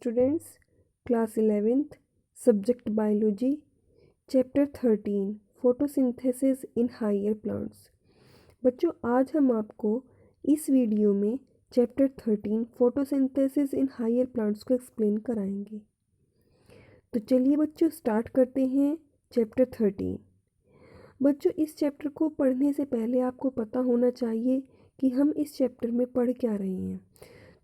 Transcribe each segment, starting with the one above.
students, class 11th, subject biology, chapter 13 photosynthesis in higher plants। बच्चों आज हम आपको इस वीडियो में chapter 13 photosynthesis in higher plants को एक्सप्लेन कराएंगे। तो चलिए बच्चों स्टार्ट करते हैं चैप्टर 13। बच्चों इस चैप्टर को पढ़ने से पहले आपको पता होना चाहिए कि हम इस चैप्टर में पढ़ क्या रहे हैं।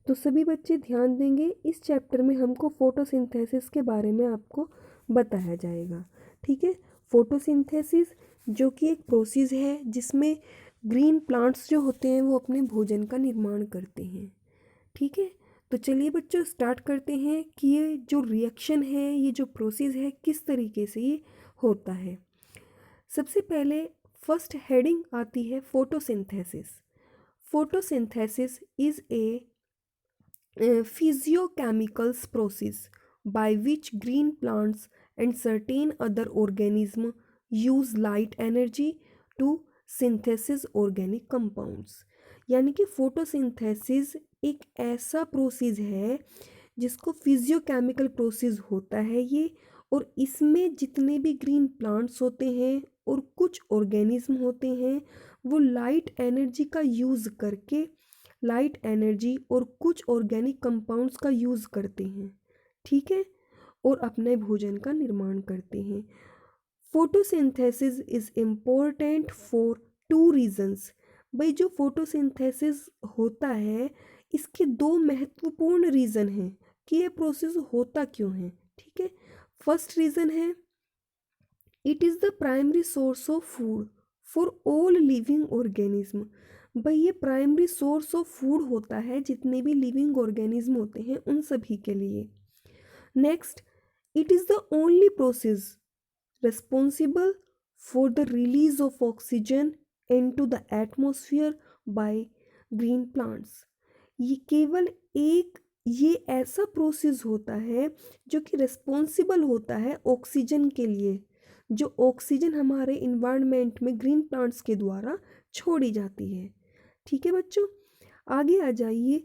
तो सभी बच्चे ध्यान देंगे, इस चैप्टर में हमको फोटोसिंथेसिस के बारे में आपको बताया जाएगा। ठीक है, फोटोसिंथेसिस जो कि एक प्रोसेस है जिसमें ग्रीन प्लांट्स जो होते हैं वो अपने भोजन का निर्माण करते हैं। ठीक है, तो चलिए बच्चों स्टार्ट करते हैं कि ये जो रिएक्शन है, ये जो प्रोसेस है, किस तरीके से ये होता है। सबसे पहले फर्स्ट हेडिंग आती है photosynthesis. Photosynthesis is a physiochemical process by which green plants and certain other organisms use light energy to synthesize organic compounds। यानी कि फोटोसिंथेसिस एक ऐसा प्रोसेस है जिसको फिजियोकेमिकल प्रोसेस होता है ये, और इसमें जितने भी ग्रीन प्लांट्स होते हैं और कुछ ऑर्गेनिज्म होते हैं वो लाइट एनर्जी का यूज़ करके लाइट एनर्जी और कुछ ऑर्गेनिक कंपाउंड्स का यूज़ करते हैं। ठीक है, और अपने भोजन का निर्माण करते हैं। Photosynthesis is important for two reasons. भाई जो फोटोसिंथेसिस होता है इसके दो महत्वपूर्ण रीज़न हैं कि ये प्रोसेस होता क्यों है। ठीक है, फर्स्ट रीज़न है it is the primary source of food for all living organism. भाई ये प्राइमरी सोर्स ऑफ फूड होता है जितने भी लिविंग ऑर्गेनिज्म होते हैं उन सभी के लिए। Next, it is the only process responsible for the release of oxygen into the atmosphere by green plants. ये केवल एक ये ऐसा प्रोसेस होता है जो कि रिस्पॉन्सिबल होता है ऑक्सीजन के लिए, जो ऑक्सीजन हमारे इन्वायरमेंट में ग्रीन प्लांट्स के द्वारा छोड़ी जाती है। ठीक है बच्चों, आगे आ जाइए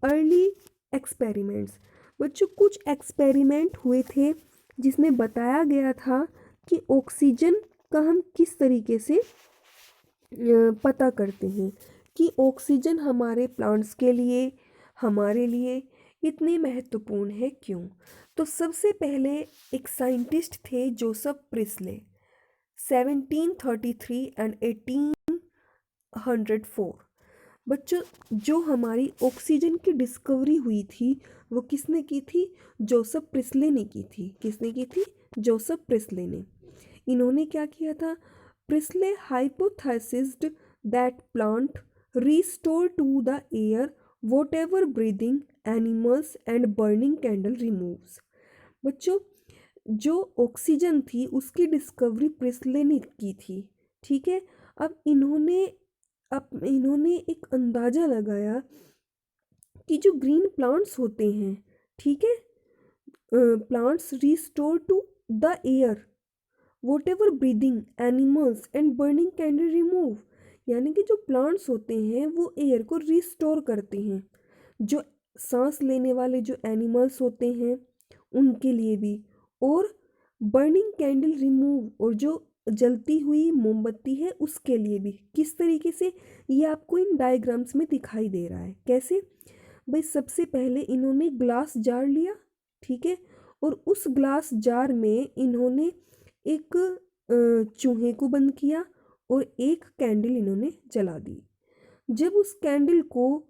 अर्ली एक्सपेरिमेंट्स। बच्चों कुछ एक्सपेरिमेंट हुए थे जिसमें बताया गया था कि ऑक्सीजन का हम किस तरीके से पता करते हैं कि ऑक्सीजन हमारे प्लांट्स के लिए, हमारे लिए इतने महत्वपूर्ण है क्यों। तो सबसे पहले एक साइंटिस्ट थे जोसेफ प्रिस्ले 1733 एंड 1804। बच्चों जो हमारी ऑक्सीजन की डिस्कवरी हुई थी वो किसने की थी? जोसेफ प्रिस्ले ने की थी। किसने की थी? जोसेफ प्रिस्ले ने। इन्होंने क्या किया था? Priestley hypothesised that plant restore to the air whatever breathing animals and burning candle removes. बच्चों जो ऑक्सीजन थी उसकी डिस्कवरी प्रिस्ले ने की थी। ठीक है, अब इन्होंने एक अंदाज़ा लगाया कि जो ग्रीन प्लांट्स होते हैं, ठीक है, plants restore to the air whatever breathing animals and burning candle remove. यानी कि जो प्लांट्स होते हैं वो एयर को रिस्टोर करते हैं, जो सांस लेने वाले जो एनिमल्स होते हैं उनके लिए भी, और बर्निंग कैंडल रिमूव और जो जलती हुई मोमबत्ती है उसके लिए भी। किस तरीके से? ये आपको इन डायग्राम्स में दिखाई दे रहा है। कैसे? भाई सबसे पहले इन्होंने ग्लास जार लिया, ठीक है, और उस ग्लास जार में इन्होंने एक चूहे को बंद किया और एक कैंडल इन्होंने जला दी। जब उस कैंडल को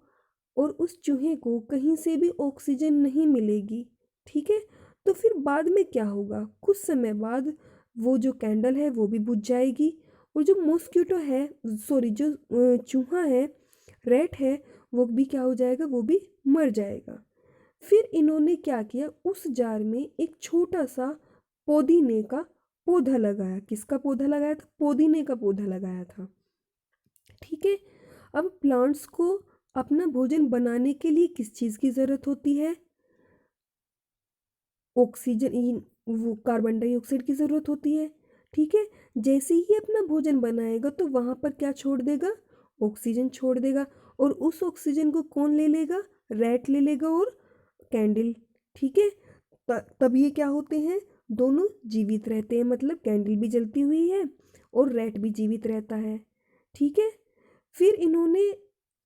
और उस चूहे को कहीं से भी ऑक्सीजन नहीं मिलेगी, ठीक है, तो फिर बाद में क्या होगा? कुछ समय बाद वो जो कैंडल है वो भी बुझ जाएगी और जो मॉस्किटो है, सॉरी जो चूहा है, रैट है, वो भी क्या हो जाएगा? वो भी मर जाएगा। फिर इन्होंने क्या किया? उस जार में एक छोटा सा पुदीने का पौधा लगाया। किसका पौधा लगाया था? पुदीने का पौधा लगाया था। ठीक है, अब प्लांट्स को अपना भोजन बनाने के लिए किस चीज़ की ज़रूरत होती है? ऑक्सीजन, वो कार्बन डाइऑक्साइड की ज़रूरत होती है। ठीक है, जैसे ही अपना भोजन बनाएगा तो वहाँ पर क्या छोड़ देगा? ऑक्सीजन छोड़ देगा, और उस ऑक्सीजन को कौन ले लेगा? रैट ले लेगा और कैंडल। ठीक है। तब ये क्या होते हैं, दोनों जीवित रहते हैं, मतलब कैंडल भी जलती हुई है और रैट भी जीवित रहता है। ठीक है। फिर इन्होंने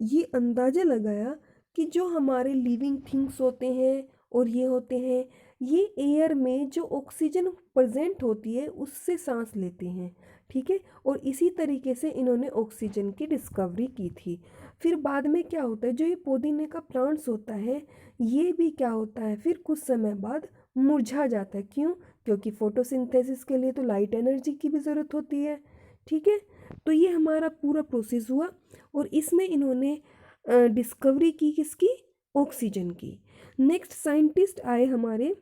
ये अंदाज़ा लगाया कि जो हमारे लिविंग थिंग्स होते हैं और ये होते हैं, ये एयर में जो ऑक्सीजन प्रेजेंट होती है उससे सांस लेते हैं। ठीक है। और इसी तरीके से इन्होंने ऑक्सीजन की डिस्कवरी की थी। फिर बाद में क्या होता है, जो ये पुदीने का प्लांट्स होता है ये भी क्या होता है, फिर कुछ समय बाद मुरझा जाता है। क्यों? क्योंकि फोटोसिंथेसिस के लिए तो लाइट एनर्जी की भी ज़रूरत होती है। ठीक है। तो ये हमारा पूरा प्रोसेस हुआ और इसमें इन्होंने डिस्कवरी की किसकी, ऑक्सीजन की। नेक्स्ट साइंटिस्ट आए हमारे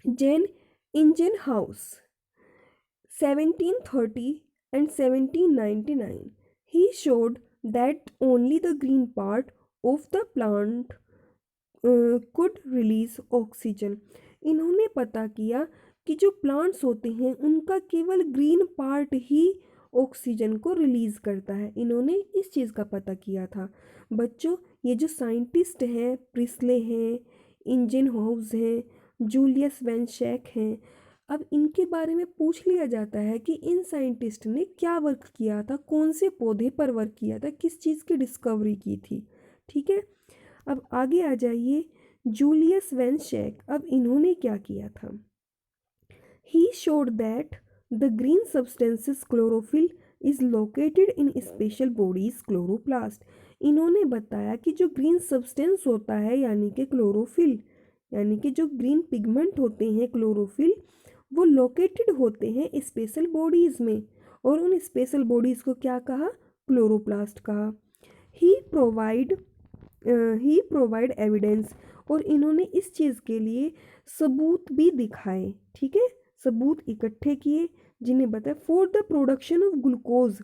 जेन engine house 1730 and 1799. He showed that only the green part of the plant could release oxygen. इन्होंने पता किया कि जो प्लांट्स होते हैं उनका केवल ग्रीन पार्ट ही ऑक्सीजन को रिलीज़ करता है। इन्होंने इस चीज़ का पता किया था। बच्चों, ये जो साइंटिस्ट हैं, प्रिस्ले हैं, इंजन हाउस हैं, जूलियस वैनशैक हैं, अब इनके बारे में पूछ लिया जाता है कि इन साइंटिस्ट ने क्या वर्क किया था, कौन से पौधे पर वर्क किया था, किस चीज़ की डिस्कवरी की थी। ठीक है। अब आगे आ जाइए, जूलियस वैनशैक। अब इन्होंने क्या किया था, he showed that the green substances chlorophyll is located in special bodies chloroplast. इन्होंने बताया कि जो ग्रीन सब्सटेंस होता है यानी कि क्लोरोफिल, यानी कि जो ग्रीन पिगमेंट होते हैं क्लोरोफिल, वो लोकेटेड होते हैं स्पेशल बॉडीज़ में। और उन स्पेशल बॉडीज़ को क्या कहा, क्लोरोप्लास्ट कहा। ही प्रोवाइड ही प्रोवाइड एविडेंस। और इन्होंने इस चीज़ के लिए सबूत भी दिखाए। ठीक है। सबूत इकट्ठे किए जिन्हें बताया for the production of glucose,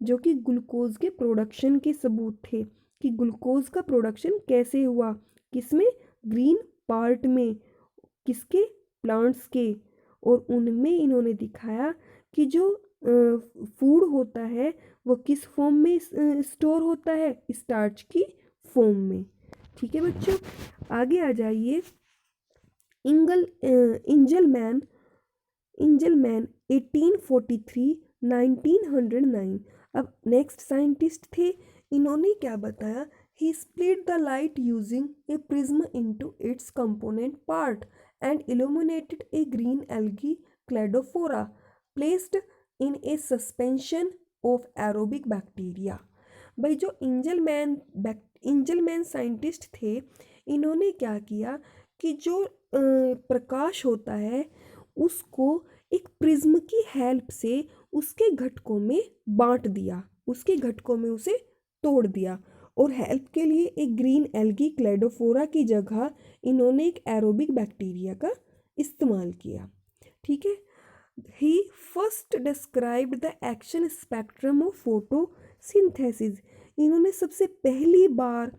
जो कि ग्लूकोज के प्रोडक्शन के सबूत थे कि ग्लूकोज का प्रोडक्शन कैसे हुआ, किसमें, ग्रीन पार्ट में, किसके, प्लांट्स के। और उनमें इन्होंने दिखाया कि जो फूड होता है वो किस फॉर्म में स्टोर होता है, स्टार्च की फॉर्म में। ठीक है बच्चों, आगे आ जाइए। इंजलमैन इंजलमैन 1843 1909। अब नेक्स्ट साइंटिस्ट थे, इन्होंने क्या बताया, he split the light using a prism into its component part and illuminated a green algae cladophora placed in a suspension of aerobic bacteria. भाई जो इंजलमैन साइंटिस्ट थे, इन्होंने क्या किया कि जो प्रकाश होता है उसको एक प्रिज्म की हेल्प से उसके घटकों में बांट दिया, उसके घटकों में उसे तोड़ दिया। और हेल्प के लिए एक ग्रीन एल्गी क्लेडोफोरा की जगह इन्होंने एक एरोबिक बैक्टीरिया का इस्तेमाल किया। ठीक है। He first described the action spectrum of photosynthesis. इन्होंने सबसे पहली बार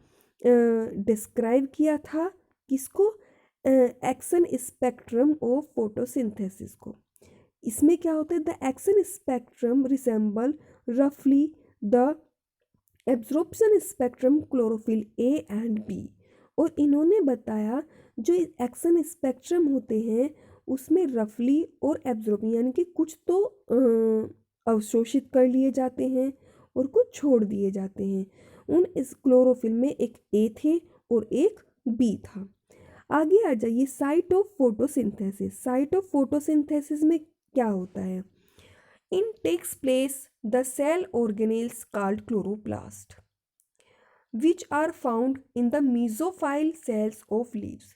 डिस्क्राइब किया था किसको, एक्शन स्पेक्ट्रम ऑफ फोटोसिंथेसिस को। इसमें क्या होता है, द एक्शन स्पेक्ट्रम रिसेंबल रफली the absorption spectrum chlorophyll a and b. और इन्होंने बताया जो एक्शन स्पेक्ट्रम होते हैं उसमें रफली और एब्जॉर्ब यानी कि कुछ तो अवशोषित कर लिए जाते हैं और कुछ छोड़ दिए जाते हैं। उन इस क्लोरोफिल में एक ए थे और एक बी था। आगे आ जाइए, site of photosynthesis. Site of photosynthesis में क्या होता है, in takes place the cell organelles called chloroplast which are found in the mesophyll cells of leaves.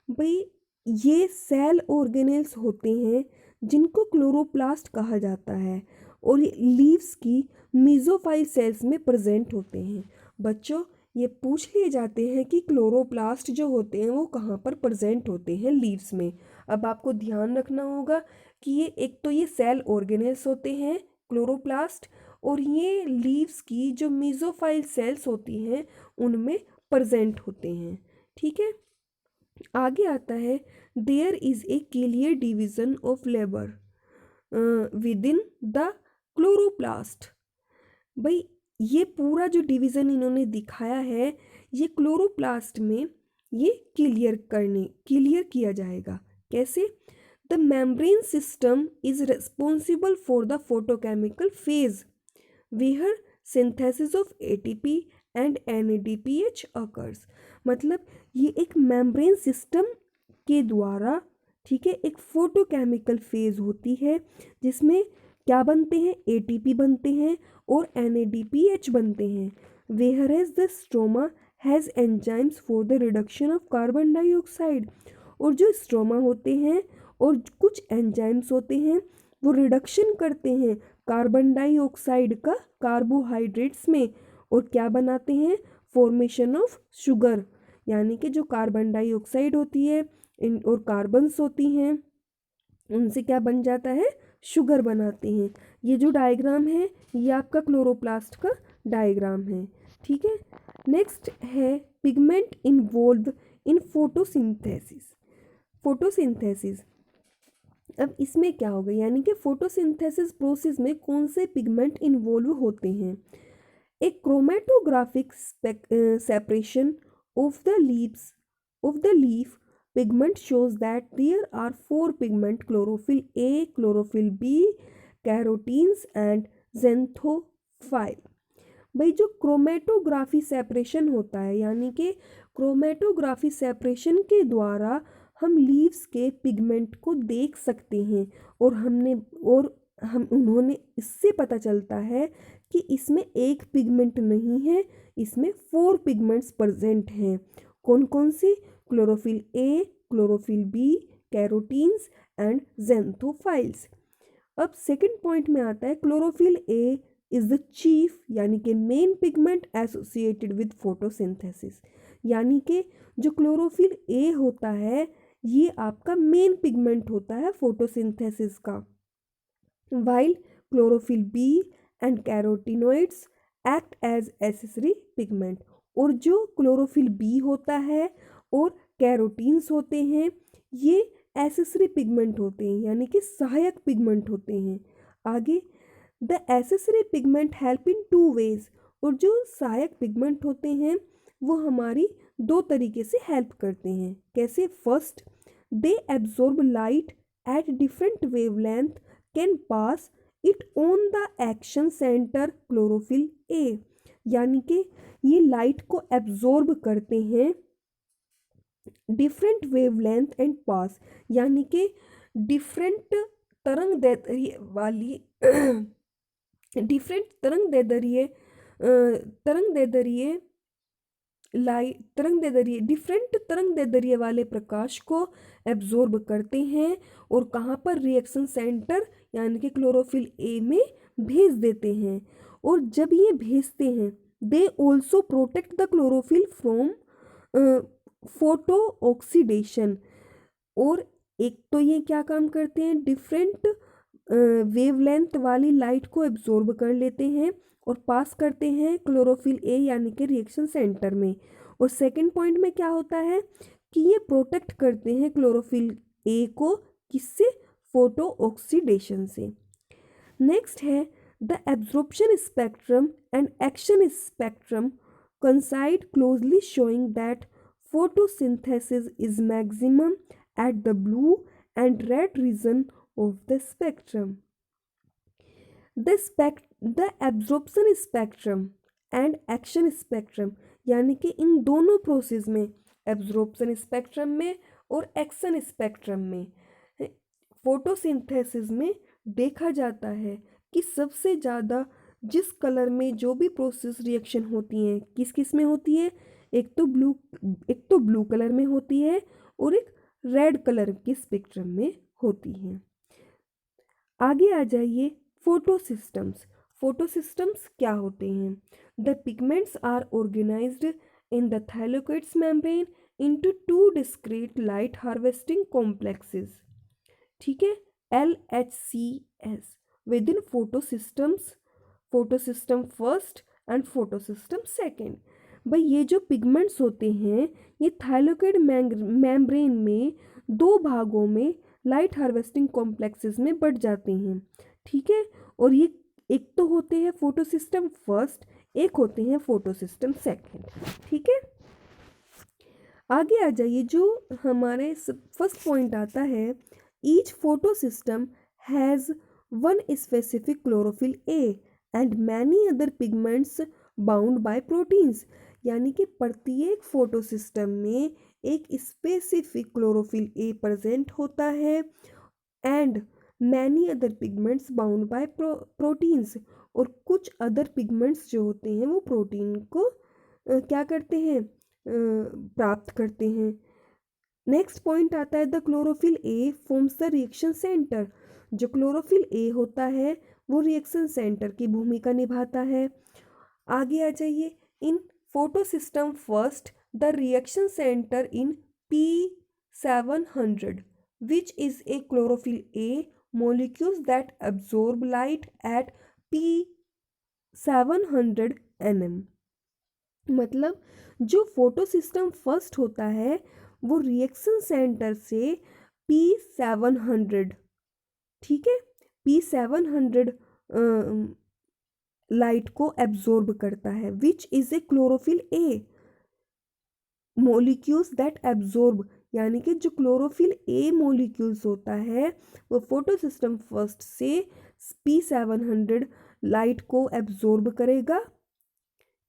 भाई ये सेल ऑर्गेनेल्स होते हैं जिनको क्लोरोप्लास्ट कहा जाता है और ये लीव्स की मीजोफाइल सेल्स में प्रेजेंट होते हैं। बच्चों, ये पूछ लिए जाते हैं कि क्लोरोप्लास्ट जो होते हैं वो कहाँ पर प्रेजेंट होते हैं, लीव्स में। अब आपको ध्यान रखना होगा कि ये एक तो ये सेल ऑर्गेनेल्स होते हैं क्लोरोप्लास्ट, और ये लीव्स की जो मीजोफाइल सेल्स होती हैं उनमें प्रेजेंट होते हैं। ठीक है। आगे आता है, there is a clear division of labour within the chloroplast. भाई ये पूरा जो डिवीज़न इन्होंने दिखाया है, ये क्लोरोप्लास्ट में ये क्लियर किया जाएगा। कैसे? The membrane system is responsible for the photochemical phase where synthesis of ATP and NADPH occurs. मतलब ये एक मेम्ब्रेन सिस्टम के द्वारा, ठीक है, एक फोटोकेमिकल फेज होती है जिसमें क्या बनते हैं, एटीपी बनते हैं और एनएडीपीएच बनते हैं। Whereas the stroma has enzymes for the reduction of carbon dioxide. और जो स्ट्रोमा होते हैं और कुछ एंजाइम्स होते हैं वो रिडक्शन करते हैं कार्बन डाइऑक्साइड का कार्बोहाइड्रेट्स में, और क्या बनाते हैं, फॉर्मेशन ऑफ शुगर। यानी कि जो कार्बन डाइऑक्साइड होती है इन और कार्बन्स होती हैं उनसे क्या बन जाता है, शुगर बनाते हैं। ये जो डायग्राम है ये आपका क्लोरोप्लास्ट का डायग्राम है। ठीक है, नेक्स्ट है पिगमेंट इन्वॉल्व इन फोटोसिंथेसिस। अब इसमें क्या होगा, यानी कि फोटोसिंथेसिस प्रोसेस में कौन से पिगमेंट इन्वॉल्व होते हैं। एक chromatographic separation of the leaf pigment shows that there are 4 pigment: chlorophyll A, chlorophyll B, carotenes and xanthophyll। भाई जो क्रोमेटोग्राफी सेपरेशन होता है, यानी कि क्रोमेटोग्राफी सेपरेशन के द्वारा हम लीव्स के पिगमेंट को देख सकते हैं और उन्होंने इससे पता चलता है कि इसमें एक पिगमेंट नहीं है, इसमें 4 पिगमेंट्स प्रेजेंट हैं। कौन कौन सी? Chlorophyll A, chlorophyll B, carotenes and xanthophyll। अब सेकंड पॉइंट में आता है chlorophyll A is the chief, यानी कि main pigment associated with photosynthesis. यानी कि जो क्लोरोफिल ए होता है ये आपका मेन पिगमेंट होता है फोटोसिंथेसिस का, while chlorophyll b and carotenoids act as accessory pigment. और जो क्लोरोफिल बी होता है और कैरोटीन्स होते हैं ये एसेसरी पिगमेंट होते हैं, यानी कि सहायक पिगमेंट होते हैं। आगे, the accessory pigment help in 2 ways. और जो सहायक पिगमेंट होते हैं वो हमारी 2 तरीके से हेल्प करते हैं। कैसे? First, they absorb light at different wavelength, can pass it on the action centre chlorophyll A. यानी कि ये लाइट को एब्जॉर्ब करते हैं डिफरेंट वेवलेंथ एंड पास, यानी कि डिफरेंट तरंग दैर्ध्य वाली डिफरेंट डिफरेंट तरंग दैर्ध्य वाले प्रकाश को एब्जॉर्ब करते हैं और कहाँ पर, रिएक्शन सेंटर यानी कि क्लोरोफिल ए में भेज देते हैं। और जब ये भेजते हैं they also protect the chlorophyll from photo oxidation. और एक तो ये क्या काम करते हैं, डिफरेंट वेवलेंथ वाली लाइट को एब्जॉर्ब कर लेते हैं और पास करते हैं क्लोरोफिल ए यानी कि रिएक्शन सेंटर में। और सेकंड पॉइंट में क्या होता है कि ये प्रोटेक्ट करते हैं क्लोरोफिल ए को, किससे? फोटो ऑक्सीडेशन से। नेक्स्ट है the absorption spectrum and action spectrum coincide closely, showing that photosynthesis is maximum at the blue and red region of the spectrum. The absorption spectrum and action spectrum, यानी कि इन दोनों process में, absorption spectrum में और action spectrum में, photosynthesis में देखा जाता है कि सबसे ज़्यादा जिस कलर में जो भी प्रोसेस रिएक्शन होती हैं किस किस में होती है, एक तो ब्लू कलर में होती है और एक रेड कलर के स्पेक्ट्रम में होती है। आगे आ जाइए, फोटोसिस्टम्स क्या होते हैं? The pigments are organised in the thylakoids membrane into 2 discrete light harvesting complexes. ठीक है, LHCs within photosystem first and photosystem second. भाई ये जो पिगमेंट्स होते हैं ये थाइलाकोइड मेम्ब्रेन में 2 भागों में लाइट हार्वेस्टिंग कॉम्प्लेक्सेस में बढ़ जाते हैं। ठीक है, और ये एक तो होते हैं फोटोसिस्टम फर्स्ट, एक होते हैं फोटोसिस्टम सेकेंड। ठीक है, आगे आ जाइए, जो हमारे फर्स्ट पॉइंट आता है, each photo system has one specific chlorophyll a and many other pigments bound by proteins. यानी कि प्रत्येक फोटो सिस्टम में एक स्पेसिफिक क्लोरोफिल ए प्रेजेंट होता है and many other pigments bound by proteins, और कुछ अदर पिगमेंट्स जो होते हैं वो प्रोटीन को क्या करते हैं, प्राप्त करते हैं। नेक्स्ट पॉइंट आता है, the chlorophyll A forms the reaction centre. जो क्लोरोफिल ए होता है वो रिएक्शन सेंटर की भूमिका निभाता है। आगे आ जाइए, in photo system first the reaction centre in P700 which is a chlorophyll A molecules that absorb light at P700 nm। मतलब जो फोटो सिस्टम फर्स्ट होता है वो रिएक्शन सेंटर से P700, ठीक है, P700 लाइट को एब्जॉर्ब करता है, which is A chlorophyll A molecules that absorb. यानी कि जो क्लोरोफिल ए मोलिक्यूल्स होता है वो फोटो सिस्टम फर्स्ट से P700 लाइट को एब्जॉर्ब करेगा,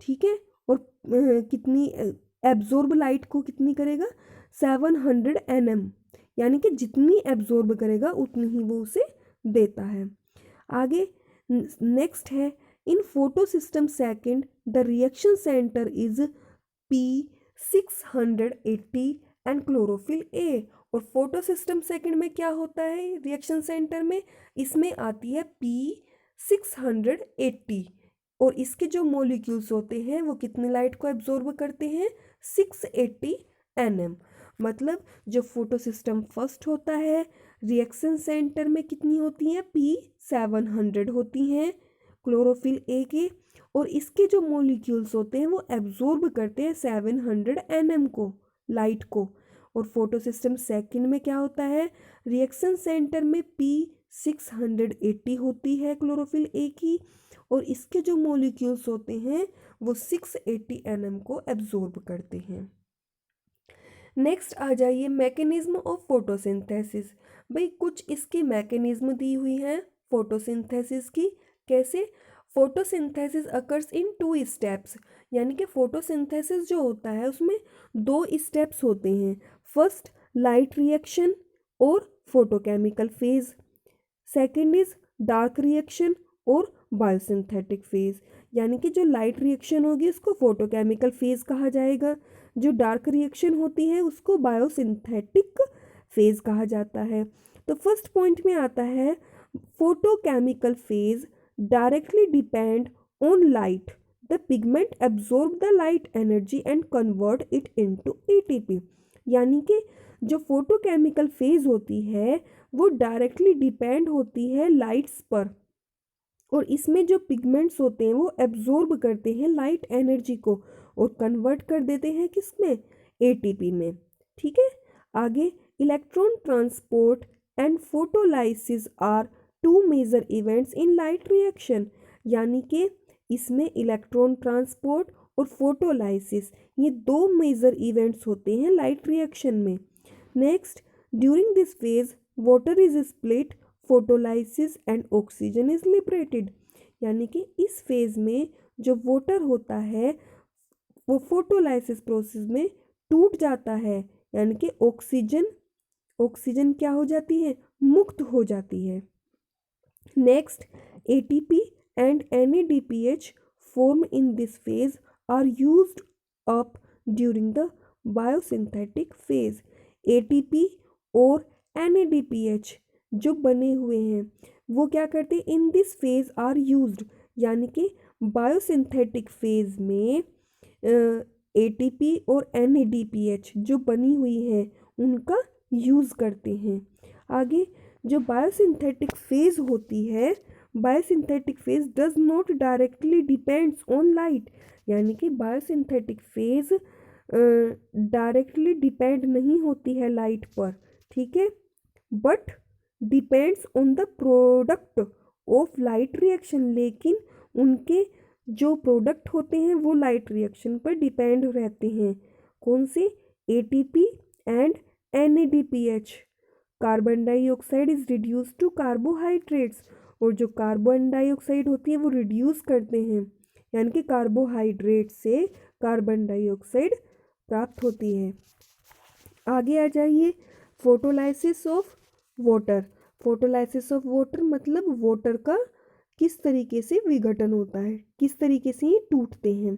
ठीक है, और कितनी एब्जॉर्ब लाइट को कितनी करेगा, 700 nm, यानी कि जितनी एब्जॉर्ब करेगा उतनी ही वो उसे देता है। आगे नेक्स्ट है, in photo system second the reaction centre is P680 and chlorophyll A. और फोटो सिस्टम सेकंड में क्या होता है रिएक्शन सेंटर में, इसमें आती है P680, और इसके जो मॉलिक्यूल्स होते हैं वो कितनी लाइट को एब्जॉर्ब करते हैं, 680 nm। मतलब जो फोटो सिस्टम फर्स्ट होता है रिएक्शन सेंटर में कितनी होती हैं, P700 होती हैं क्लोरोफिल ए के, और इसके जो मॉलिक्यूल्स होते हैं वो एब्जॉर्ब करते हैं 700 nm को, लाइट को। और फोटो सिस्टम सेकंड में क्या होता है, रिएक्शन सेंटर में P680 होती है क्लोरोफिल ए की, और इसके जो मॉलिक्यूल्स होते हैं वो 680 nm को एब्जॉर्ब करते हैं। नेक्स्ट आ जाइए, मैकेनिज्म ऑफ फोटोसिंथेसिस। भाई कुछ इसकी मैकेनिज्म दी हुई हैं फोटोसिंथेसिस की। कैसे, फोटोसिंथेसिस अकर्स इन 2 स्टेप्स। यानी कि फोटोसिंथेसिस जो होता है उसमें 2 स्टेप्स होते हैं, फर्स्ट लाइट रिएक्शन और photochemical phase, second is dark reaction और बायोसिंथेटिक फेज। यानी कि जो लाइट रिएक्शन होगी उसको फोटोकेमिकल फेज कहा जाएगा, जो डार्क रिएक्शन होती है उसको बायोसिंथेटिक फेज कहा जाता है। तो फर्स्ट पॉइंट में आता है, photochemical phase directly depend on light, the pigment absorb the light energy and convert it into ATP. यानी कि जो फोटोकेमिकल फेज होती है वो डायरेक्टली डिपेंड होती है लाइट्स पर, और इसमें जो पिगमेंट्स होते हैं वो एब्जॉर्ब करते हैं लाइट एनर्जी को और कन्वर्ट कर देते हैं किसमें, एटीपी में, ठीक है। आगे, electron transport and photolysis are 2 major events in light reaction. यानी कि इसमें इलेक्ट्रॉन ट्रांसपोर्ट और फोटोलाइसिस ये 2 मेजर इवेंट्स होते हैं लाइट रिएक्शन में। Next, during this phase water is split, photolysis and oxygen is liberated. यानी कि इस फेज में जो वाटर होता है वो फोटोलाइसिस प्रोसेस में टूट जाता है, यानी कि ऑक्सीजन क्या हो जाती है, मुक्त हो जाती है। Next, ATP and NADPH form in this phase are used up during the biosynthetic phase। ATP और NADPH जो बने हुए हैं वो क्या करते हैं, in this phase are used. यानी कि बायोसिंथेटिक फेज में ATP और NADPH जो बनी हुई है उनका यूज़ करते हैं। आगे, जो बायोसिंथेटिक फेज होती है, biosynthetic phase does not directly depends on light. यानी कि बायोसिंथेटिक फेज डायरेक्टली डिपेंड नहीं होती है लाइट पर, ठीक है, but depends on the product of light reaction. लेकिन उनके जो प्रोडक्ट होते हैं वो लाइट रिएक्शन पर डिपेंड रहते हैं। कौन से, ATP and NADPH. Carbon dioxide is reduce to carbohydrates, और जो कार्बन डाइऑक्साइड होती है वो रिड्यूस करते हैं, यानी कि कार्बोहाइड्रेट से कार्बन डाइऑक्साइड प्राप्त होती है। आगे आ जाइए, photolysis of water. Photolysis of water मतलब वाटर का किस तरीके से विघटन होता है, किस तरीके से ये टूटते हैं।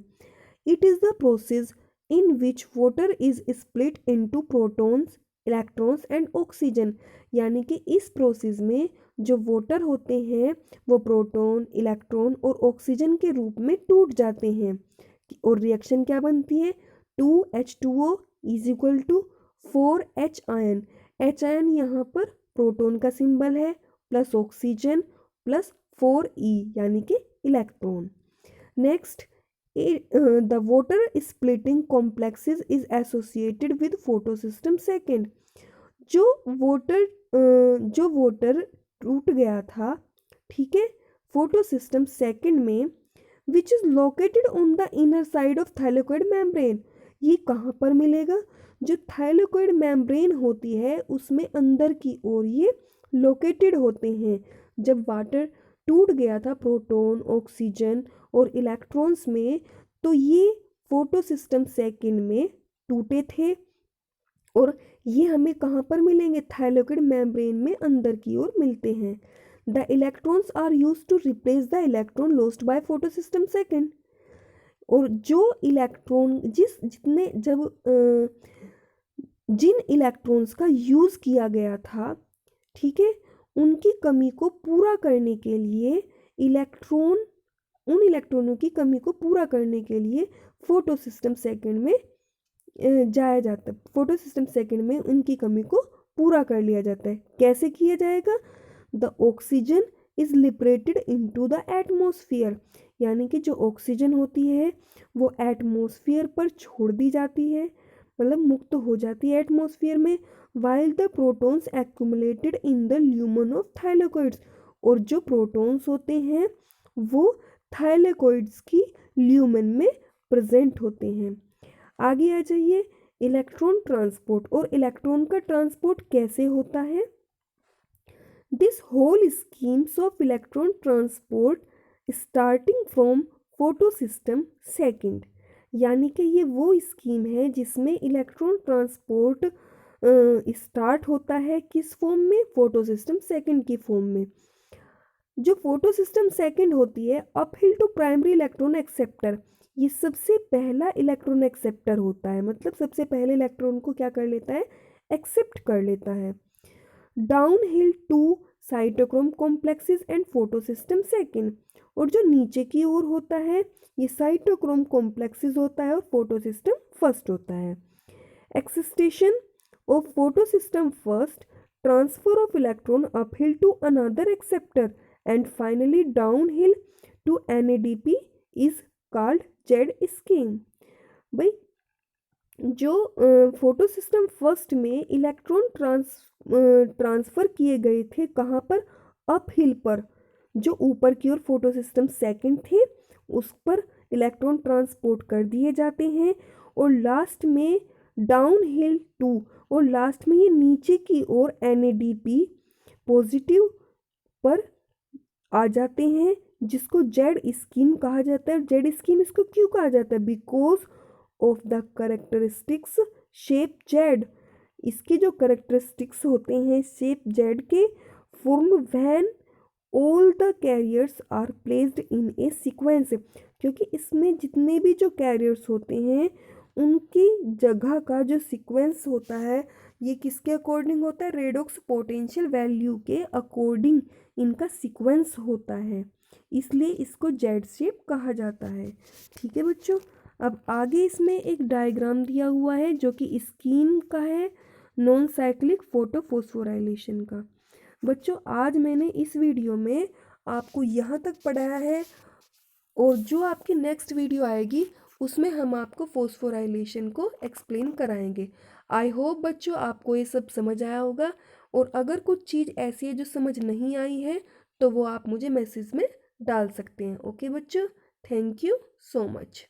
It is the process in which water is split into protons, electrons and oxygen, यानी कि इस प्रोसेस में जो वाटर होते हैं वो प्रोटॉन, इलेक्ट्रॉन और ऑक्सीजन के रूप में टूट जाते हैं, और रिएक्शन क्या बनती है, 2H2O is equal to 4H ion. H ion यहाँ पर प्रोटॉन का सिंबल है, प्लस ऑक्सीजन प्लस 4E यानी कि electron. Next, the water splitting complexes is associated with photosystem second. जो वाटर टूट गया था, ठीक है, फोटोसिस्टम सेकेंड में, which is located on the inner side of thylakoid membrane. ये कहाँ पर मिलेगा, जो थाइलेकोइड मेम्ब्रेन होती है उसमें अंदर की ओर ये लोकेटेड होते हैं। जब वाटर टूट गया था प्रोटॉन, ऑक्सीजन और इलेक्ट्रॉन्स में, तो ये फोटोसिस्टम सेकेंड में टूटे थे, और ये हमें कहाँ पर मिलेंगे, थाइलेकोइड मेम्ब्रेन में अंदर की ओर मिलते हैं। The electrons are use to replace the electron lost by photosystem second. और जो इलेक्ट्रॉन जिन इलेक्ट्रॉन्स का यूज़ किया गया था, ठीक है, उनकी कमी को पूरा करने के लिए उन इलेक्ट्रॉनों की कमी को पूरा करने के लिए फोटोसिस्टम सेकेंड में जाया जाता है। फोटोसिस्टम सेकेंड में उनकी कमी को पूरा कर लिया जाता है। कैसे किया जाएगा, the oxygen is liberated into the atmosphere, यानी कि जो ऑक्सीजन होती है वो एटमॉस्फेयर पर छोड़ दी जाती है, मतलब मुक्त हो जाती है एटमॉस्फेयर में, while the protons accumulated in the lumen of thylakoids, और जो प्रोटॉन्स होते हैं वो थाइलेकोइड्स की ल्यूमन में प्रेजेंट होते हैं। आगे आ जाइए, इलेक्ट्रॉन ट्रांसपोर्ट, और इलेक्ट्रॉन का ट्रांसपोर्ट कैसे होता है। This whole schemes of electron transport starting from photosystem second, यानी कि ये वो स्कीम है जिसमें इलेक्ट्रॉन ट्रांसपोर्ट स्टार्ट होता है, किस फॉर्म में, फोटोसिस्टम सेकेंड की फॉर्म में। जो फोटोसिस्टम सेकेंड होती है, uphill to primary electron acceptor, ये सबसे पहला इलेक्ट्रॉन एक्सेप्टर होता है, मतलब सबसे पहले इलेक्ट्रॉन को क्या कर लेता है, एक्सेप्ट कर लेता है। Downhill to cytochrome complexes and photosystem second, और जो नीचे की ओर होता है ये साइटोक्रोम कॉम्प्लेक्सेस होता है और फोटोसिस्टम फर्स्ट होता है। Excitation of photosystem first, transfer of electron uphill to another acceptor and finally downhill to NADP is called Z scheme. भाई जो फोटोसिस्टम फर्स्ट में इलेक्ट्रॉन ट्रांसफ़र किए गए थे कहाँ पर, अपहिल पर, जो ऊपर की ओर फोटोसिस्टम सेकेंड थे उस पर इलेक्ट्रॉन ट्रांसपोर्ट कर दिए जाते हैं, और लास्ट में डाउन हिल टू, और लास्ट में ये नीचे की ओर NADP पॉजिटिव पर आ जाते हैं, जिसको जेड स्कीम कहा जाता है। जेड स्कीम इसको क्यों कहा जाता है, because of the characteristics shape Z, इसके जो करेक्टरिस्टिक्स होते हैं शेप जेड के, form when all the carriers are placed in a sequence, क्योंकि इसमें जितने भी जो कैरियर्स होते हैं उनकी जगह का जो सीक्वेंस होता है ये किसके अकॉर्डिंग होता है, रेडॉक्स पोटेंशियल वैल्यू के अकॉर्डिंग इनका सीक्वेंस होता है, इसलिए इसको जेड शेप कहा जाता है। ठीक है बच्चों, अब आगे इसमें एक डायग्राम दिया हुआ है जो कि स्कीम का है, नॉन साइक्लिक फोटोफॉस्फोराइलेशन का। बच्चों आज मैंने इस वीडियो में आपको यहाँ तक पढ़ाया है, और जो आपकी नेक्स्ट वीडियो आएगी उसमें हम आपको फॉस्फोराइलेशन को एक्सप्लेन कराएंगे। आई होप बच्चों आपको ये सब समझ आया होगा, और अगर कुछ चीज़ ऐसी है जो समझ नहीं आई है तो वो आप मुझे मैसेज में डाल सकते हैं। ओके बच्चों, थैंक यू सो मच।